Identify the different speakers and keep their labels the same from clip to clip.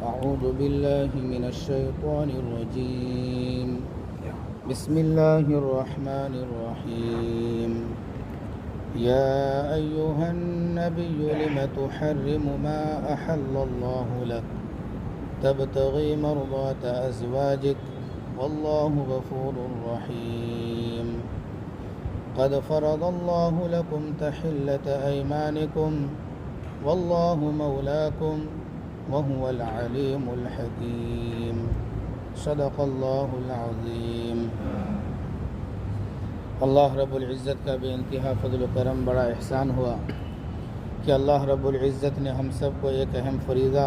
Speaker 1: أعوذ بالله من الشيطان الرجيم. بسم الله الرحمن الرحيم. يا أيها النبي لم تحرم ما أحل الله لك تبتغي مرضات أزواجك والله غفور رحيم. قد فرض الله لكم تحلة أيمانكم والله مولاكم وهو العليم الحكيم. صدق اللہ العظیم. اللہ رب العزت کا بے انتہا فضل و کرم، بڑا احسان ہوا کہ اللہ رب العزت نے ہم سب کو ایک اہم فریضہ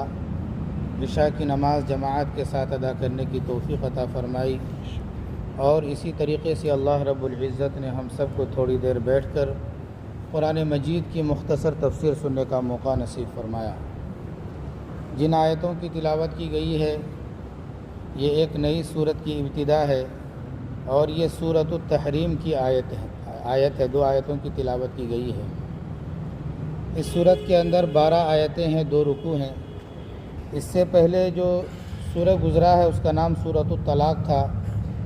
Speaker 1: عشاء کی نماز جماعت کے ساتھ ادا کرنے کی توفیق عطا فرمائی، اور اسی طریقے سے اللہ رب العزت نے ہم سب کو تھوڑی دیر بیٹھ کر قرآن مجید کی مختصر تفسیر سننے کا موقع نصیب فرمایا. جن آیتوں کی تلاوت کی گئی ہے یہ ایک نئی سورت کی ابتدا ہے، اور یہ سورۃ التحریم کی آیت ہے. 2 آیتوں کی تلاوت کی گئی ہے. اس سورت کے اندر 12 آیتیں ہیں، 2 رکوع ہیں. اس سے پہلے جو سورہ گزرا ہے اس کا نام سورۃ الطلاق تھا،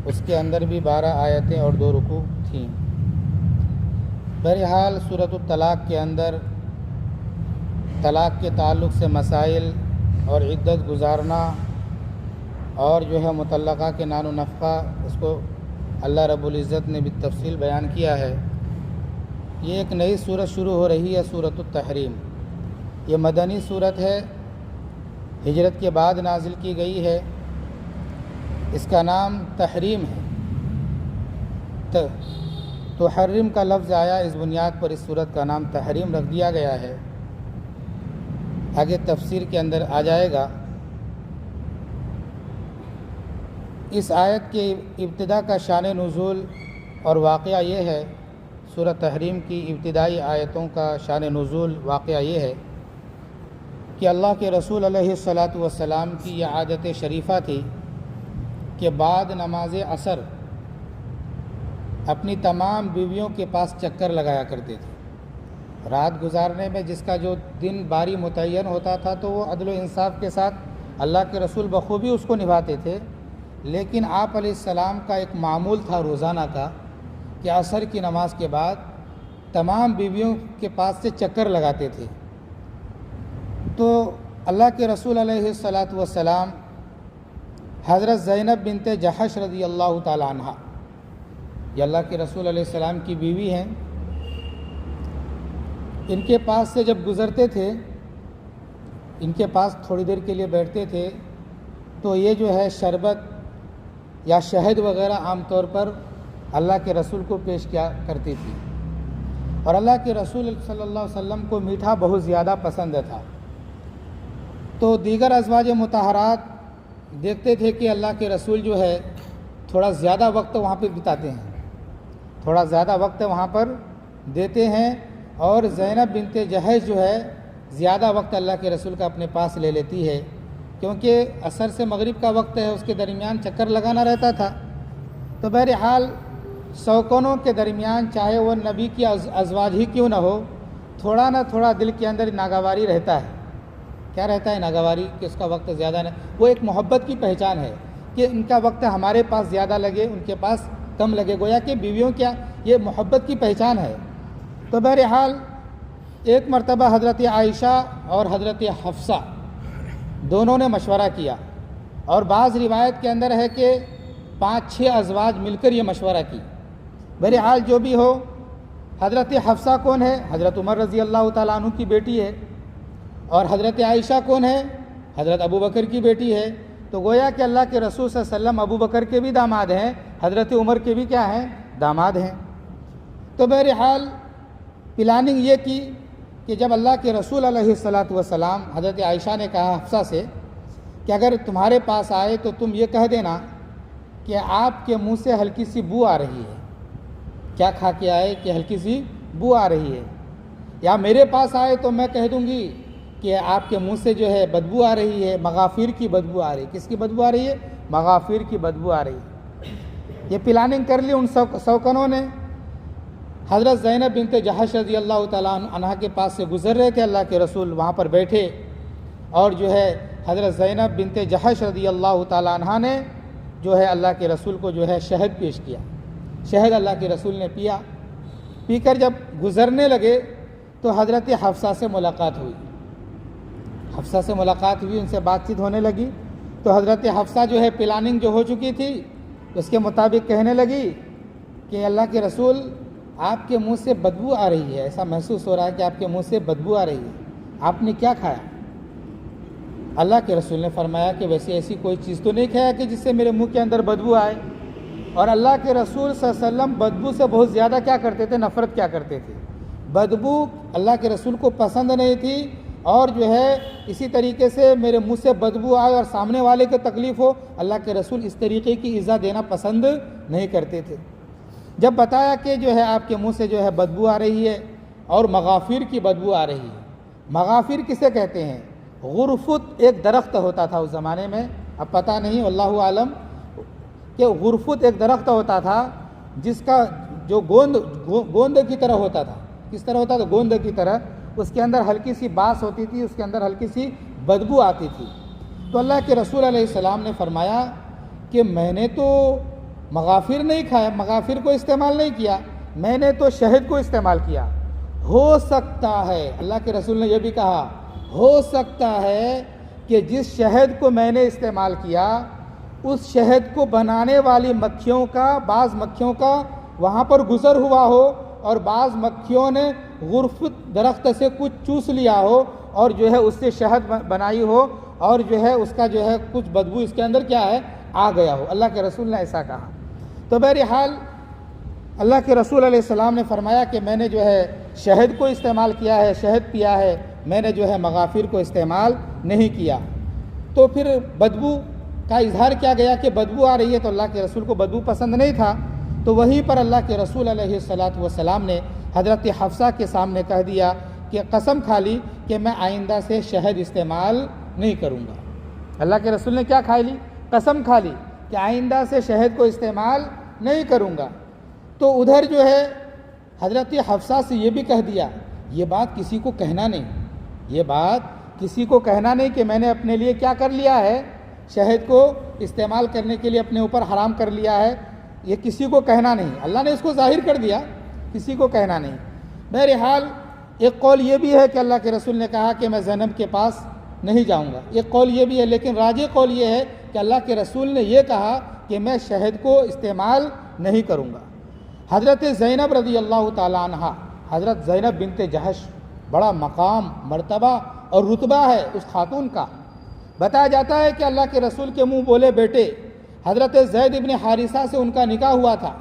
Speaker 1: اس کے اندر بھی 12 آیتیں اور 2 رکوع تھیں. بہرحال سورۃ الطلاق کے اندر طلاق کے تعلق سے مسائل اور عدت گزارنا اور جو ہے مطلقہ کے نان و نفقہ، اس کو اللہ رب العزت نے بالتفصیل بیان کیا ہے. یہ ایک نئی سورت شروع ہو رہی ہے، سورۃ التحریم. یہ مدنی سورت ہے، ہجرت کے بعد نازل کی گئی ہے. اس کا نام تحریم ہے. تحرم کا لفظ آیا، اس بنیاد پر اس سورت کا نام تحریم رکھ دیا گیا ہے. آگے تفسیر کے اندر آ جائے گا. اس آیت کے ابتدا کا شان نزول اور واقعہ یہ ہے، سورۃ تحریم کی ابتدائی آیتوں کا شان نزول واقعہ یہ ہے کہ اللہ کے رسول علیہ الصلاۃ والسلام کی یہ عادت شریفہ تھی کہ بعد نماز عصر اپنی تمام بیویوں کے پاس چکر لگایا کرتے تھے. رات گزارنے میں جس کا جو دن باری متعین ہوتا تھا تو وہ عدل و انصاف کے ساتھ اللہ کے رسول بخوبی اس کو نبھاتے تھے، لیکن آپ علیہ السلام کا ایک معمول تھا روزانہ کا کہ عصر کی نماز کے بعد تمام بیویوں کے پاس سے چکر لگاتے تھے. تو اللہ کے رسول علیہ الصلاۃ والسلام حضرت زینب بنت جحش رضی اللہ تعالی عنہ، یہ اللہ کے رسول علیہ السلام کی بیوی ہیں، ان کے پاس سے جب گزرتے تھے، ان کے پاس تھوڑی دیر کے لیے بیٹھتے تھے، تو یہ جو ہے شربت یا شہد وغیرہ عام طور پر اللہ کے رسول کو پیش کیا کرتی تھی. اور اللہ کے رسول صلی اللہ علیہ وسلم کو میٹھا بہت زیادہ پسند تھا. تو دیگر ازواج مطہرات دیکھتے تھے کہ اللہ کے رسول جو ہے تھوڑا زیادہ وقت وہاں پہ بتاتے ہیں، تھوڑا زیادہ وقت وہاں پر دیتے ہیں، اور زینب بنت جحش جو ہے زیادہ وقت اللہ کے رسول کا اپنے پاس لے لیتی ہے، کیونکہ عصر سے مغرب کا وقت ہے، اس کے درمیان چکر لگانا رہتا تھا. تو بہرحال سوکنوں کے درمیان چاہے وہ نبی کی ازواج ہی کیوں نہ ہو، تھوڑا نہ تھوڑا دل کے اندر ناگواری رہتا ہے. کیا رہتا ہے ناگواری؟ کہ اس کا وقت زیادہ نہ، وہ ایک محبت کی پہچان ہے کہ ان کا وقت ہمارے پاس زیادہ لگے، ان کے پاس کم لگے. گویا کہ بیویوں کیا یہ محبت کی پہچان ہے. تو بہرحال ایک مرتبہ حضرت عائشہ اور حضرت حفصہ دونوں نے مشورہ کیا، اور بعض روایت کے اندر ہے کہ 5-6 ازواج مل کر یہ مشورہ کی. بہرحال جو بھی ہو، حضرت حفصہ کون ہے؟ حضرت عمر رضی اللہ تعالیٰ عنہ کی بیٹی ہے. اور حضرت عائشہ کون ہے؟ حضرت ابو بکر کی بیٹی ہے. تو گویا کہ اللہ کے رسول صلی اللہ علیہ وسلم ابو بکر کے بھی داماد ہیں، حضرت عمر کے بھی کیا ہیں؟ داماد ہیں. تو بہرحال پلاننگ یہ کی کہ جب اللہ کے رسول علیہ الصلاۃ والسلام، حضرت عائشہ نے کہا حفصہ سے کہ اگر تمہارے پاس آئے تو تم یہ کہہ دینا کہ آپ کے منہ سے ہلکی سی بو آ رہی ہے. کیا کھا کے آئے کہ ہلکی سی بو آ رہی ہے. یا میرے پاس آئے تو میں کہہ دوں گی کہ آپ کے منہ سے جو ہے بدبو آ رہی ہے، مغافیر کی بدبو آ رہی ہے. کس کی بدبو آ رہی ہے؟ مغافیر کی بدبو آ رہی ہے. یہ پلاننگ کر لی ان سوکنوں نے. حضرت زینب بنت جحش رضی اللہ تعالیٰ عنہ کے پاس سے گزر رہے تھے اللہ کے رسول، وہاں پر بیٹھے اور جو ہے حضرت زینب بنت جحش رضی اللہ تعالیٰ عنہ نے جو ہے اللہ کے رسول کو جو ہے شہد پیش کیا. شہد اللہ کے رسول نے پیا. پی کر جب گزرنے لگے تو حضرت حفصہ سے ملاقات ہوئی. حفصہ سے ملاقات ہوئی، ان سے بات چیت ہونے لگی. تو حضرت حفصہ جو ہے پلاننگ جو ہو چکی تھی اس کے مطابق کہنے لگی کہ اللہ کے رسول آپ کے منہ سے بدبو آ رہی ہے، ایسا محسوس ہو رہا ہے کہ آپ کے منہ سے بدبو آ رہی ہے، آپ نے کیا کھایا؟ اللہ کے رسول نے فرمایا کہ ویسے ایسی کوئی چیز تو نہیں کھایا کہ جس سے میرے منہ کے اندر بدبو آئے. اور اللہ کے رسول صلی اللہ علیہ وسلم بدبو سے بہت زیادہ کیا کرتے تھے؟ نفرت کیا کرتے تھے. بدبو اللہ کے رسول کو پسند نہیں تھی، اور جو ہے اسی طریقے سے میرے منہ سے بدبو آئے اور سامنے والے کو تکلیف ہو، اللہ کے رسول اس طریقے کی ایذا دینا پسند نہیں کرتے تھے. جب بتایا کہ جو ہے آپ کے منہ سے جو ہے بدبو آ رہی ہے اور مغافیر کی بدبو آ رہی ہے. مغافیر کسے کہتے ہیں؟ غرفت ایک درخت ہوتا تھا اس زمانے میں، اب پتہ نہیں اللہ عالم، کہ غرفت ایک درخت ہوتا تھا جس کا جو گوند کی طرح ہوتا تھا. کس طرح ہوتا تھا؟ گوند کی طرح. اس کے اندر ہلکی سی بانس ہوتی تھی، اس کے اندر ہلکی سی بدبو آتی تھی. تو اللہ کے رسول علیہ السلام نے فرمایا کہ میں نے تو مغافر نہیں کھایا، مغافر کو استعمال نہیں کیا، میں نے تو شہد کو استعمال کیا. ہو سکتا ہے، اللہ کے رسول نے یہ بھی کہا، ہو سکتا ہے کہ جس شہد کو میں نے استعمال کیا اس شہد کو بنانے والی مکھیوں کا، بعض مکھیوں کا وہاں پر گزر ہوا ہو، اور بعض مکھیوں نے غرفت درخت سے کچھ چوس لیا ہو اور جو ہے اس سے شہد بنائی ہو، اور جو ہے اس کا جو ہے کچھ بدبو اس کے اندر کیا ہے آ گیا ہو. اللہ کے رسول نے ایسا کہا. تو بہرحال اللہ کے رسول علیہ السلام نے فرمایا کہ میں نے جو ہے شہد کو استعمال کیا ہے، شہد پیا ہے، میں نے جو ہے مغافر کو استعمال نہیں کیا. تو پھر بدبو کا اظہار کیا گیا کہ بدبو آ رہی ہے، تو اللہ کے رسول کو بدبو پسند نہیں تھا. تو وہیں پر اللہ کے رسول علیہ السلام نے حضرت حفصہ کے سامنے کہہ دیا کہ قسم کھا لی کہ میں آئندہ سے شہد استعمال نہیں کروں گا. اللہ کے رسول نے کیا کھا لی؟ قسم کھا لی کہ آئندہ سے شہد کو استعمال نہیں کروں گا. تو ادھر جو ہے حضرت حفصہ سے یہ بھی کہہ دیا، یہ بات کسی کو کہنا نہیں، یہ بات کسی کو کہنا نہیں کہ میں نے اپنے لیے کیا کر لیا ہے، شہد کو استعمال کرنے کے لیے اپنے اوپر حرام کر لیا ہے، یہ کسی کو کہنا نہیں. اللہ نے اس کو ظاہر کر دیا، کسی کو کہنا نہیں. بہرحال ایک قول یہ بھی ہے کہ اللہ کے رسول نے کہا کہ میں زینب کے پاس نہیں جاؤں گا، ایک قول یہ بھی ہے، لیکن راجح قول یہ ہے کہ اللہ کے رسول نے یہ کہا کہ میں شہد کو استعمال نہیں کروں گا. حضرت زینب رضی اللہ تعالیٰ عنہ، حضرت زینب بنت جحش، بڑا مقام، مرتبہ اور رتبہ ہے اس خاتون کا. بتایا جاتا ہے کہ اللہ کے رسول کے منہ بولے بیٹے حضرت زید ابن حارثہ سے ان کا نکاح ہوا تھا.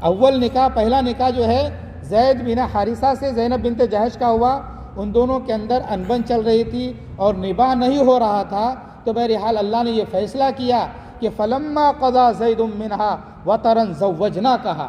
Speaker 1: اول نکاح، پہلا نکاح جو ہے زید بن حارثہ سے زینب بنت جحش کا ہوا. ان دونوں کے اندر انبن چل رہی تھی اور نباہ نہیں ہو رہا تھا. تو بہرحال اللہ نے یہ فیصلہ کیا کہ فلما قضا زید منہا وطرا زوجناکہا،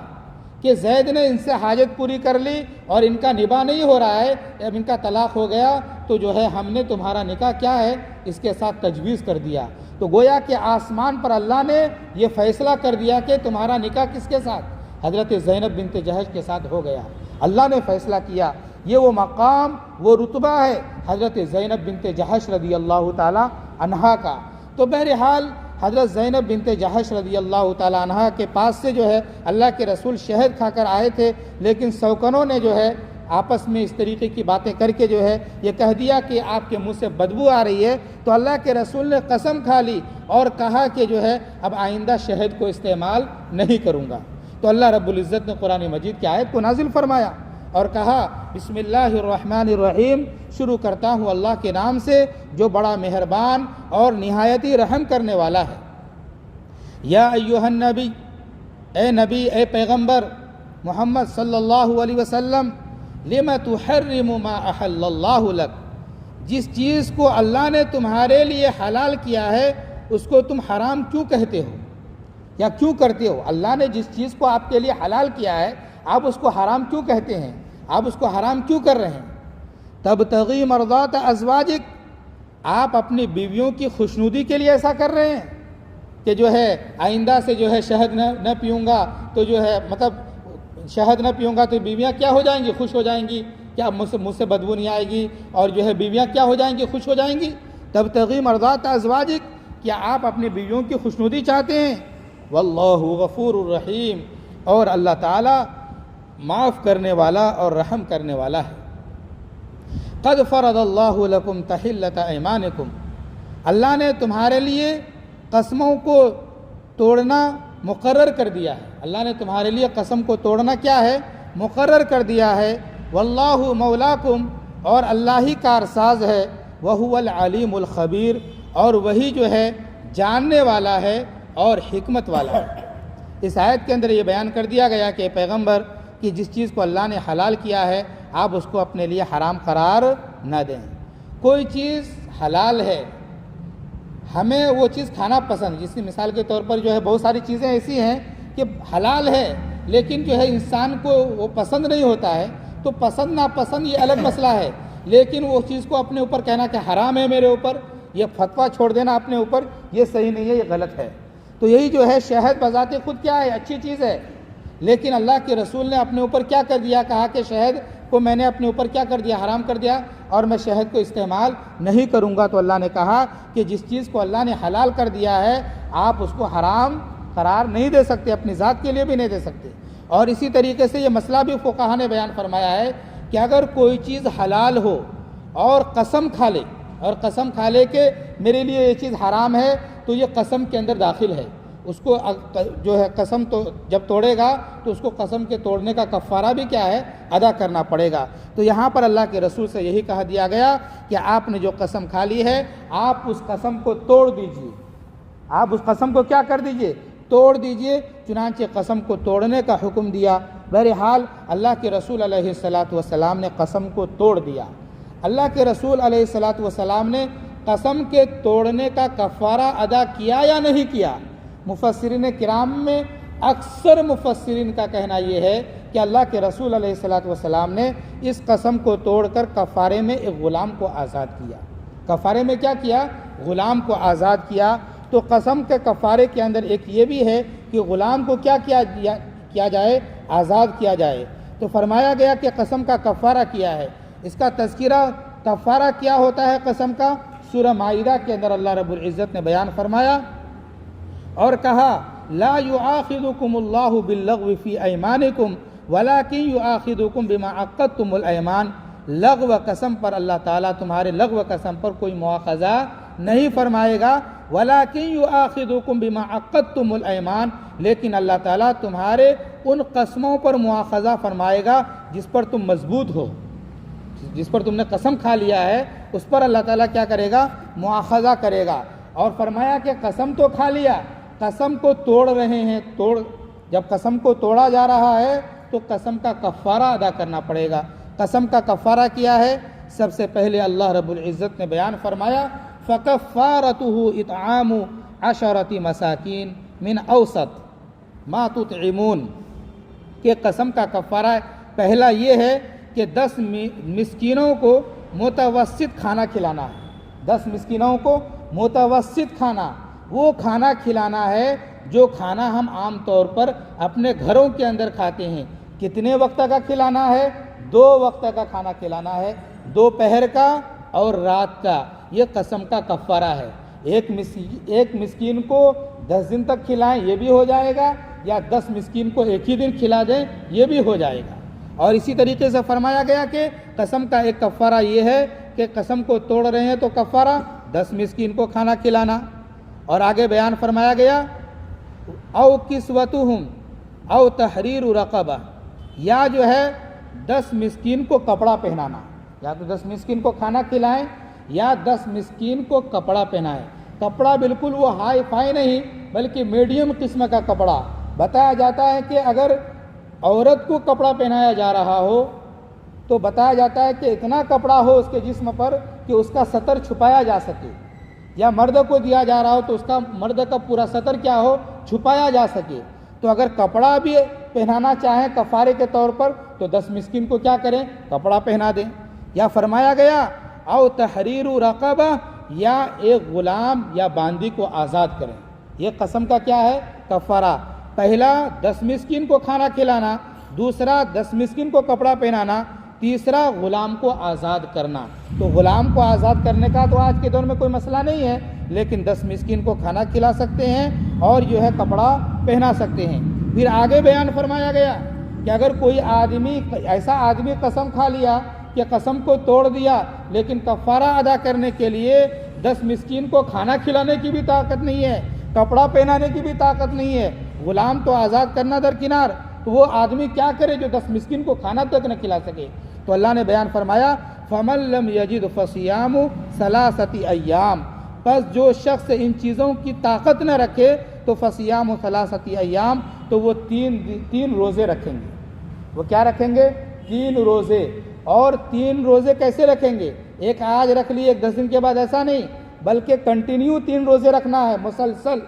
Speaker 1: کہ زید نے ان سے حاجت پوری کر لی اور ان کا نباہ نہیں ہو رہا ہے، اب ان کا طلاق ہو گیا، تو جو ہے ہم نے تمہارا نکاح کیا ہے اس کے ساتھ تجویز کر دیا. تو گویا کہ آسمان پر اللہ نے یہ فیصلہ کر دیا کہ تمہارا نکاح کس کے ساتھ؟ حضرت زینب بنت جحش کے ساتھ ہو گیا. اللہ نے فیصلہ کیا. یہ وہ مقام، وہ رتبہ ہے حضرت زینب بنت جحش رضی اللہ تعالی عنہا کا. تو بہرحال حضرت زینب بنت جحش رضی اللہ تعالی عنہا کے پاس سے جو ہے اللہ کے رسول شہد کھا کر آئے تھے، لیکن سوکنوں نے جو ہے آپس میں اس طریقے کی باتیں کر کے جو ہے یہ کہہ دیا کہ آپ کے منہ سے بدبو آ رہی ہے. تو اللہ کے رسول نے قسم کھا لی اور کہا کہ جو ہے اب آئندہ شہد کو استعمال نہیں کروں گا. تو اللہ رب العزت نے قرآن مجید کی آیت کو نازل فرمایا اور کہا بسم اللہ الرحمن الرحیم، شروع کرتا ہوں اللہ کے نام سے جو بڑا مہربان اور نہایتی رحم کرنے والا ہے. یا ایھا النبی، اے نبی، اے پیغمبر محمد صلی اللہ علیہ وسلم، لم تحرم ما احل اللہ لک، جس چیز کو اللہ نے تمہارے لیے حلال کیا ہے اس کو تم حرام کیوں کہتے ہو یا کیوں کرتے ہو؟ اللہ نے جس چیز کو آپ کے لیے حلال کیا ہے آپ اس کو حرام کیوں کہتے ہیں؟ آپ اس کو حرام کیوں کر رہے ہیں؟ تبتغی مرضات ازواجک، آپ اپنی بیویوں کی خوشنودی کے لیے ایسا کر رہے ہیں کہ جو ہے آئندہ سے جو ہے شہد نہ پیوں گا تو جو ہے مطلب شہد نہ پیوں گا تو بیویاں کیا ہو جائیں گی؟ خوش ہو جائیں گی. کیا مجھ سے بدبو نہیں آئے گی اور جو ہے بیویاں کیا ہو جائیں گی؟ خوش ہو جائیں گی. تبتغی مرضات ازواجک، کیا آپ اپنی بیویوں کی خوشنودی چاہتے ہیں؟ واللہ غفور الرحیم، اور اللہ تعالیٰ معاف کرنے والا اور رحم کرنے والا ہے۔ قد فرض اللہ لکم تحلۃ ایمانکم، اللہ نے تمہارے لیے قسموں کو توڑنا مقرر کر دیا ہے۔ اللہ نے تمہارے لیے قسم کو توڑنا کیا ہے؟ مقرر کر دیا ہے۔ واللہ مولاکم، اور اللہ ہی کارساز ہے۔ وہو العلیم الخبیر، اور وہی جو ہے جاننے والا ہے اور حکمت والا ہے۔ اس آیت کے اندر یہ بیان کر دیا گیا کہ پیغمبر کہ جس چیز کو اللہ نے حلال کیا ہے آپ اس کو اپنے لیے حرام قرار نہ دیں۔ کوئی چیز حلال ہے، ہمیں وہ چیز کھانا پسند، جس کی مثال کے طور پر جو ہے بہت ساری چیزیں ایسی ہیں کہ حلال ہے لیکن جو ہے انسان کو وہ پسند نہیں ہوتا ہے، تو پسند ناپسند یہ الگ مسئلہ ہے، لیکن وہ چیز کو اپنے اوپر کہنا کہ حرام ہے میرے اوپر، یہ فتویٰ چھوڑ دینا اپنے اوپر، یہ صحیح نہیں ہے، یہ غلط ہے۔ تو یہی جو ہے شہد بذات خود کیا ہے؟ اچھی چیز ہے، لیکن اللہ کے رسول نے اپنے اوپر کیا کر دیا؟ کہا کہ شہد کو میں نے اپنے اوپر کیا کر دیا؟ حرام کر دیا، اور میں شہد کو استعمال نہیں کروں گا۔ تو اللہ نے کہا کہ جس چیز کو اللہ نے حلال کر دیا ہے آپ اس کو حرام قرار نہیں دے سکتے، اپنی ذات کے لیے بھی نہیں دے سکتے۔ اور اسی طریقے سے یہ مسئلہ بھی فقہا نے بیان فرمایا ہے کہ اگر کوئی چیز حلال ہو اور قسم کھا لے، اور قسم کھا لے کہ میرے لیے یہ چیز حرام ہے، تو یہ قسم کے اندر داخل ہے، اس کو جو ہے قسم تو جب توڑے گا تو اس کو قسم کے توڑنے کا کفارہ بھی کیا ہے؟ ادا کرنا پڑے گا۔ تو یہاں پر اللہ کے رسول سے یہی کہا دیا گیا کہ آپ نے جو قسم کھا لی ہے آپ اس قسم کو توڑ دیجئے، آپ اس قسم کو کیا کر دیجئے؟ توڑ دیجئے۔ چنانچہ قسم کو توڑنے کا حکم دیا۔ بہرحال اللہ کے رسول علیہ السلام نے قسم کو توڑ دیا۔ اللہ کے رسول علیہ السلام نے قسم کے توڑنے کا کفارہ ادا کیا یا نہیں کیا؟ مفسرین کرام میں اکثر مفسرین کا کہنا یہ ہے کہ اللہ کے رسول علیہ السلام نے اس قسم کو توڑ کر کفارے میں ایک غلام کو آزاد کیا۔ کفارے میں کیا کیا؟ غلام کو آزاد کیا۔ تو قسم کے کفارے کے اندر ایک یہ بھی ہے کہ غلام کو کیا کیا جائے؟ آزاد کیا جائے۔ تو فرمایا گیا کہ قسم کا کفارہ کیا ہے۔ اس کا تذکرہ کفارہ کیا ہوتا ہے قسم کا؟ سورہ مائدہ کے اندر اللہ رب العزت نے بیان فرمایا اور کہا لا یؤاخذکم اللہ باللغو فی ایمانکم ولکن یؤاخذکم بما عقدتم الایمان۔ لغو قسم پر اللہ تعالیٰ تمہارے لغو قسم پر کوئی مواخذہ نہیں فرمائے گا، ولکن یؤاخذکم بما عقدتم الایمان، لیکن اللہ تعالیٰ تمہارے ان قسموں پر مواخذہ فرمائے گا جس پر تم مضبوط ہو، جس پر تم نے قسم کھا لیا ہے اس پر اللہ تعالیٰ کیا کرے گا؟ مواخذہ کرے گا۔ اور فرمایا کہ قسم تو کھا لیا، قسم کو توڑ رہے ہیں، جب قسم کو توڑا جا رہا ہے تو قسم کا کفارہ ادا کرنا پڑے گا۔ قسم کا کفارہ کیا ہے؟ سب سے پہلے اللہ رب العزت نے بیان فرمایا فَكَفَّارَتُهُ إِطْعَامُ عَشَرَةِ مَسَاكِينَ مِنْ أَوْسَطِ مَا تُطْعِمُونَ، کہ قسم کا کفارہ پہلا یہ ہے کہ 10 مسکینوں کو متوسط کھانا کھلانا ہے۔ 10 مسکینوں کو متوسط کھانا، وہ کھانا کھلانا ہے جو کھانا ہم عام طور پر اپنے گھروں کے اندر کھاتے ہیں۔ کتنے وقت کا کھلانا ہے؟ 2 وقت کا کھانا کھلانا ہے، دوپہر کا اور رات کا۔ یہ قسم کا کفارہ ہے۔ ایک مسکین کو 10 دن تک کھلائیں یہ بھی ہو جائے گا، یا 10 مسکین کو ایک ہی دن کھلا دیں یہ بھی ہو جائے گا۔ اور اسی طریقے سے فرمایا گیا کہ قسم کا ایک کفارہ یہ ہے کہ قسم کو توڑ رہے ہیں تو کفارہ 10 مسکین کو کھانا کھلانا۔ اور آگے بیان فرمایا گیا او کسوتہم او تحریر رقبہ، یا جو ہے 10 مسکین کو کپڑا پہنانا، یا تو 10 مسکین کو کھانا کھلائیں یا 10 مسکین کو کپڑا پہنائیں۔ کپڑا بالکل وہ ہائی فائی نہیں بلکہ میڈیم قسم کا کپڑا۔ بتایا جاتا ہے کہ اگر عورت کو کپڑا پہنایا جا رہا ہو تو بتایا جاتا ہے کہ اتنا کپڑا ہو اس کے جسم پر کہ اس کا سطر چھپایا جا سکے، یا مرد کو دیا جا رہا ہو تو اس کا مرد کا پورا سطر کیا ہو؟ چھپایا جا سکے۔ تو اگر کپڑا بھی پہنانا چاہیں کفارے کے طور پر تو 10 مسکین کو کیا کریں؟ کپڑا پہنا دیں۔ یا فرمایا گیا او تحریر رقبہ، یا ایک غلام یا باندی کو آزاد کریں۔ یہ قسم کا کیا ہے؟ کفارہ۔ پہلا 10 مسکین کو کھانا کھلانا، دوسرا 10 مسکین کو کپڑا پہنانا، تیسرا غلام کو آزاد کرنا۔ تو غلام کو آزاد کرنے کا تو آج کے دور میں کوئی مسئلہ نہیں ہے، لیکن 10 مسکین کو کھانا کھلا سکتے ہیں اور جو ہے کپڑا پہنا سکتے ہیں۔ پھر آگے بیان فرمایا گیا کہ اگر کوئی ایسا آدمی قسم کھا لیا کہ قسم کو توڑ دیا، لیکن کفارہ ادا کرنے کے لیے 10 مسکین کو کھانا کھلانے کی بھی طاقت نہیں ہے، کپڑا پہنانے کی بھی طاقت نہیں ہے، غلام تو آزاد کرنا درکنار، تو وہ آدمی کیا کرے جو 10 مسکین کو کھانا تک نہ کھلا سکے؟ تو اللہ نے بیان فرمایا فَمَن لَّمْ يَجِدْ فَصِيَامُ ثَلَاثَةِ أَيَّامٍ، پس جو شخص ان چیزوں کی طاقت نہ رکھے تو فَصِيَامُ ثَلَاثَةِ أَيَّامٍ، تو وہ تین روزے رکھیں گے۔ وہ کیا رکھیں گے؟ 3 روزے۔ اور 3 روزے کیسے رکھیں گے؟ ایک آج رکھ لیے 10 دن کے بعد، ایسا نہیں، بلکہ کنٹینیو 3 روزے رکھنا ہے، مسلسل۔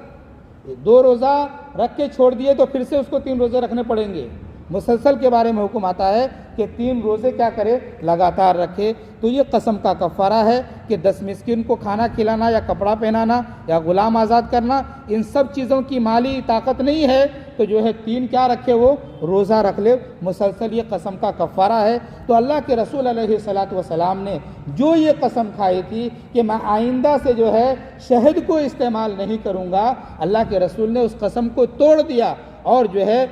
Speaker 1: 2 روزہ رکھ کے چھوڑ دیے تو پھر سے اس کو 3 روزے رکھنے پڑیں گے۔ مسلسل کے بارے میں حکم آتا ہے کہ 3 روزے کیا کرے؟ لگاتار رکھے۔ تو یہ قسم کا کفارہ ہے کہ 10 مسکین کو کھانا کھلانا یا کپڑا پہنانا یا غلام آزاد کرنا، ان سب چیزوں کی مالی طاقت نہیں ہے تو جو ہے 3 کیا رکھے؟ وہ روزہ رکھ لے مسلسل، یہ قسم کا کفارہ ہے۔ تو اللہ کے رسول علیہ الصلاۃ والسلام نے جو یہ قسم کھائی تھی کہ میں آئندہ سے جو ہے شہد کو استعمال نہیں کروں گا، اللہ کے رسول نے اس قسم کو توڑ دیا اور جو ہے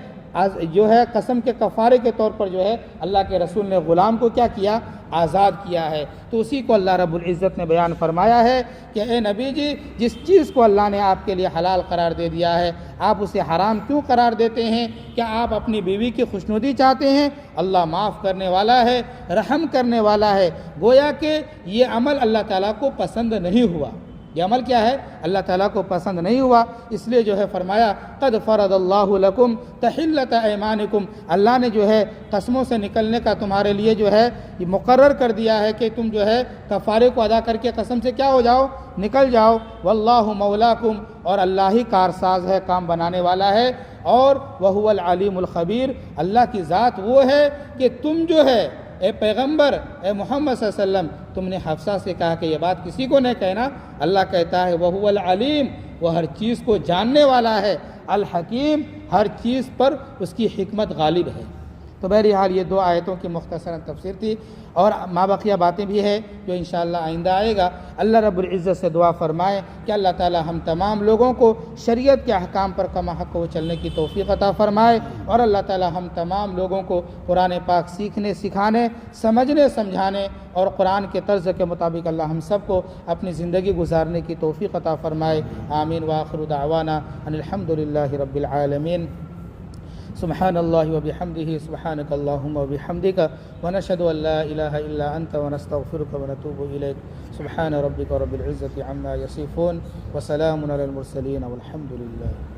Speaker 1: قسم کے کفارے کے طور پر جو ہے اللہ کے رسول نے غلام کو کیا کیا؟ آزاد کیا ہے۔ تو اسی کو اللہ رب العزت نے بیان فرمایا ہے کہ اے نبی جی، جس چیز کو اللہ نے آپ کے لیے حلال قرار دے دیا ہے آپ اسے حرام کیوں قرار دیتے ہیں؟ کیا آپ اپنی بیوی کی خوشنودی چاہتے ہیں؟ اللہ معاف کرنے والا ہے، رحم کرنے والا ہے۔ گویا کہ یہ عمل اللہ تعالیٰ کو پسند نہیں ہوا۔ یہ عمل کیا ہے؟ اللہ تعالیٰ کو پسند نہیں ہوا، اس لیے جو ہے فرمایا قد فرض اللہ لکم تحلۃ ایمانکم، اللہ نے جو ہے قسموں سے نکلنے کا تمہارے لیے جو ہے یہ مقرر کر دیا ہے کہ تم جو ہے کفارے کو ادا کر کے قسم سے کیا ہو جاؤ؟ نکل جاؤ۔ واللہ مولاکم، اور اللہ ہی کارساز ہے، کام بنانے والا ہے، اور وہو العلیم الخبیر، اللہ کی ذات وہ ہے کہ تم جو ہے اے پیغمبر، اے محمد صلی اللہ علیہ وسلم، تم نے حفصہ سے کہا کہ یہ بات کسی کو نہیں کہنا، اللہ کہتا ہے وہو العلیم، وہ ہر چیز کو جاننے والا ہے، الحکیم، ہر چیز پر اس کی حکمت غالب ہے۔ تو بہرحال یہ 2 آیتوں کی مختصراً تفسیر تھی، اور مابقیہ باتیں بھی ہے جو انشاءاللہ آئندہ آئے گا۔ اللہ رب العزت سے دعا فرمائے کہ اللہ تعالی ہم تمام لوگوں کو شریعت کے احکام پر کما حق و چلنے کی توفیق عطا فرمائے، اور اللہ تعالی ہم تمام لوگوں کو قرآن پاک سیکھنے، سکھانے، سمجھنے، سمجھانے اور قرآن کے طرز کے مطابق اللہ ہم سب کو اپنی زندگی گزارنے کی توفیق عطا فرمائے۔ آمین وآخر دعوانا ان الحمدللہ رب العالمین۔ سبحان اللہ وبحمدہ، سبحانک اللہم وبحمدک، ونشہد ان لا الہ الا انت ونستغفرک ونتوب الیک۔ سبحان ربک رب العزت عما یصفون، وسلام علی المرسلین والحمد للہ۔